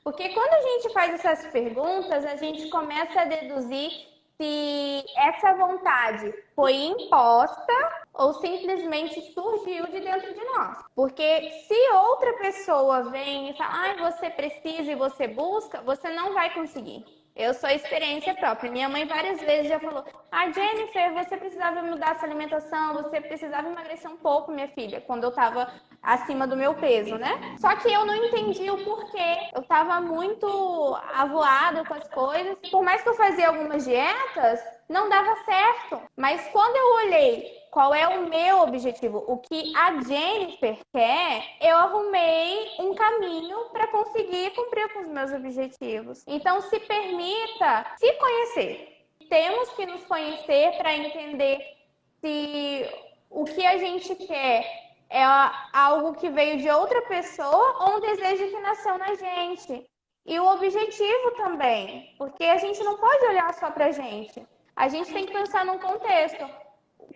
Porque quando a gente faz essas perguntas, a gente começa a deduzir se essa vontade foi imposta ou simplesmente surgiu de dentro de nós. Porque se outra pessoa vem e fala, você precisa e você busca, você não vai conseguir. Eu sou experiência própria. Minha mãe várias vezes já falou: Ah, Jennifer, você precisava mudar sua alimentação, você precisava emagrecer um pouco, minha filha, quando eu tava acima do meu peso, né? Só que eu não entendi o porquê. Eu tava muito avoada com as coisas. Por mais que eu fazia algumas dietas, não dava certo. Mas quando eu olhei qual é o meu objetivo, o que a Jennifer quer, eu arrumei um caminho para conseguir cumprir com os meus objetivos. Então, se permita se conhecer. Temos que nos conhecer para entender se o que a gente quer é algo que veio de outra pessoa ou um desejo que nasceu na gente. E o objetivo também, porque a gente não pode olhar só pra gente. A gente tem que pensar num contexto.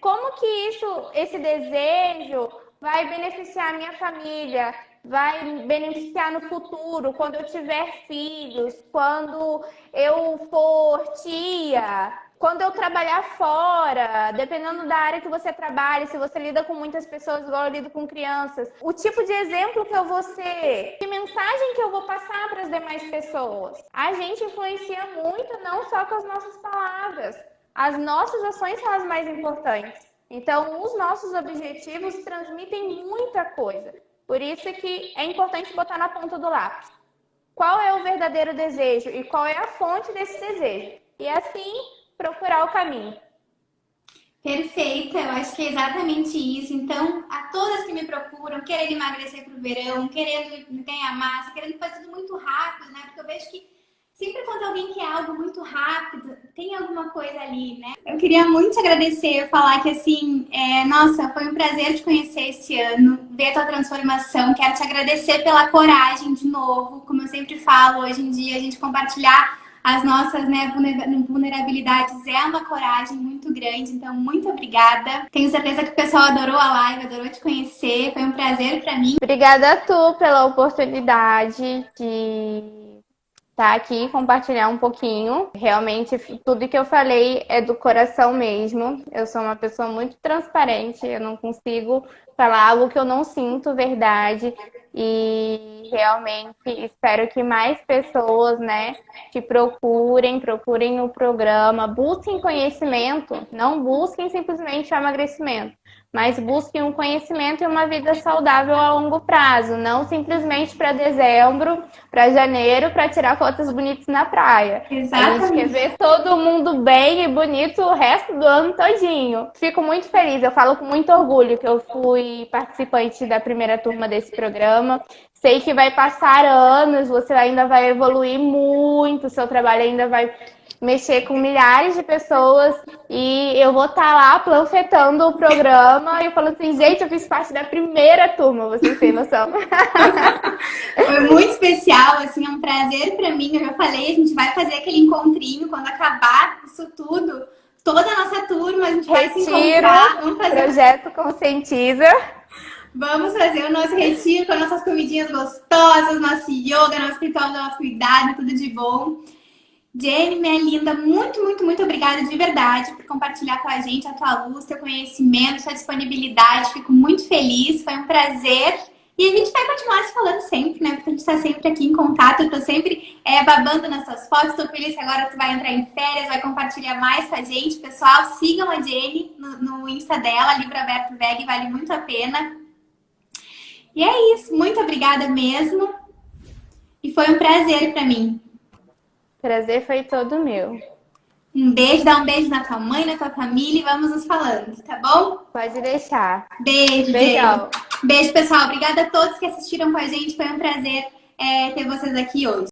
Como que esse desejo vai beneficiar a minha família, vai beneficiar no futuro, quando eu tiver filhos, quando eu for tia, quando eu trabalhar fora, dependendo da área que você trabalha, se você lida com muitas pessoas igual eu lido com crianças, o tipo de exemplo que eu vou ser, que mensagem que eu vou passar para as demais pessoas. A gente influencia muito, não só com as nossas palavras. As nossas ações são as mais importantes. Então, os nossos objetivos transmitem muita coisa. Por isso que é importante botar na ponta do lápis. Qual é o verdadeiro desejo e qual é a fonte desse desejo? E assim, procurar o caminho. Perfeita, eu acho que é exatamente isso. Então, a todas que me procuram, querendo emagrecer para o verão, querendo ganhar massa, querendo fazer tudo muito rápido, né? Porque eu vejo que sempre quando alguém quer algo muito rápido, tem alguma coisa ali, né? Eu queria muito te agradecer, falar que assim, nossa, foi um prazer te conhecer esse ano, ver a tua transformação. Quero te agradecer pela coragem de novo. Como eu sempre falo, hoje em dia a gente compartilhar as nossas, né, vulnerabilidades é uma coragem muito grande. Então, muito obrigada. Tenho certeza que o pessoal adorou a live, adorou te conhecer. Foi um prazer para mim. Obrigada a tu pela oportunidade de estar aqui e compartilhar um pouquinho. Realmente, tudo que eu falei é do coração mesmo. Eu sou uma pessoa muito transparente, eu não consigo falar algo que eu não sinto verdade. E realmente espero que mais pessoas, né, te procurem o programa, busquem conhecimento, não busquem simplesmente o emagrecimento, mas busquem um conhecimento e uma vida saudável a longo prazo, não simplesmente para dezembro, para janeiro, para tirar fotos bonitas na praia. Exatamente. A gente quer ver todo mundo bem e bonito o resto do ano todinho. Fico muito feliz, eu falo com muito orgulho que eu fui participante da primeira turma desse programa. Sei que vai passar anos, você ainda vai evoluir muito, seu trabalho ainda vai mexer com milhares de pessoas e eu vou estar lá panfletando o programa e falando assim, gente, eu fiz parte da primeira turma, vocês têm noção? Foi muito especial, assim, é um prazer para mim. Eu já falei, a gente vai fazer aquele encontrinho quando acabar isso tudo. Toda a nossa turma, a gente vai se encontrar. Vamos fazer Projeto Conscientiza. Vamos fazer o nosso retiro com as nossas comidinhas gostosas, nosso yoga, nosso ritual do autocuidado, tudo de bom. Jenny, minha linda, muito, muito, muito obrigada de verdade por compartilhar com a gente a tua luz, teu conhecimento, tua disponibilidade. Fico muito feliz, foi um prazer. E a gente vai continuar se falando sempre, né? Porque a gente tá sempre aqui em contato. Eu tô sempre babando nas suas fotos. Tô feliz que agora tu vai entrar em férias, vai compartilhar mais com a gente. Pessoal, sigam a Jenny no Insta dela, Livro Aberto Veg, vale muito a pena. E é isso, muito obrigada mesmo. E foi um prazer para mim. Prazer foi todo meu. Um beijo, dá um beijo na tua mãe, na tua família e vamos nos falando, tá bom? Pode deixar. Beijo, Beijão. Beijo, pessoal. Obrigada a todos que assistiram com a gente. Foi um prazer ter vocês aqui hoje.